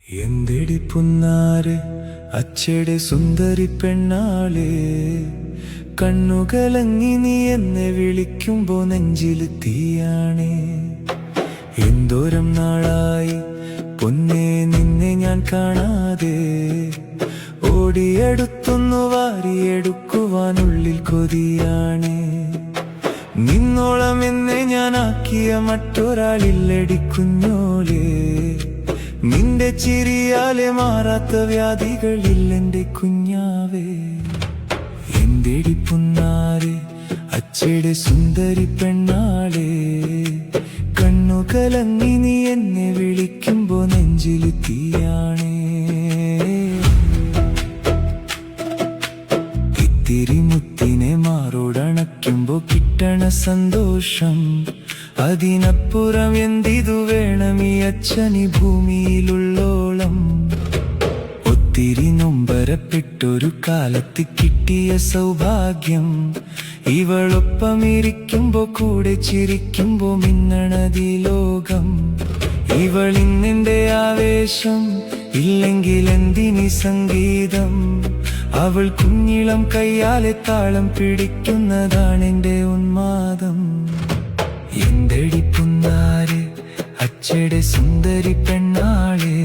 എന്തെടി പുന്നാരെ അച്ഛയുടെ സുന്ദരി പെണ്ണാളെ, കണ്ണുകളങ്ങി നീ എന്നെ വിളിക്കുമ്പോ നെഞ്ചില് തീയാണേ. എന്തോരം നാളായി പൊന്നേ നിന്നെ ഞാൻ കാണാതെ, ഓടിയെടുത്തൊന്നു വാരിയെടുക്കുവാനുള്ളിൽ കൊതിയാണേ. നിന്നോളം എന്നെ ഞാനാക്കിയ മറ്റൊരാളില്ലടി കുഞ്ഞോളെ, നിന്റെ ചിരിയാലെ മാറാത്ത വ്യാധികളില്ലെന്റെ കുഞ്ഞാവേ. എന്തെടി പുന്നാരെ അച്ഛയുടെ സുന്ദരി പെണ്ണാളെ, കണ്ണുകലങ്ങി നീ എന്നെ വിളിക്കുമ്പോ നെഞ്ചില് തീയാണേ. ഇത്തിരി മുത്തിനെ മാറോടണയ്ക്കുമ്പോ കിട്ടണ സന്തോഷം, അതിനപ്പുറം എന്തിതു വേണം ഈ അച്ഛനി ഭൂമിയിലുള്ളോളം. ഒത്തിരി നൊമ്പരപ്പെട്ടൊരു കാലത്ത് കിട്ടിയ സൗഭാഗ്യം, ഇവളൊപ്പമിരിക്കുമ്പോ കൂടെ ചിരിക്കുമ്പോ മിന്നണതി ലോകം. ഇവളിന്നെന്റെ ആവേശം, ഇല്ലെങ്കിൽ എന്തിനി സംഗീതം. അവൾ കുഞ്ഞിളം കയ്യാലെ താളം പിടിക്കുന്നതാണെന്റെ ഉന്മാദം. എന്തെടി പുന്നാരെ അച്ഛയുടെ സുന്ദരി പെണ്ണാളെ,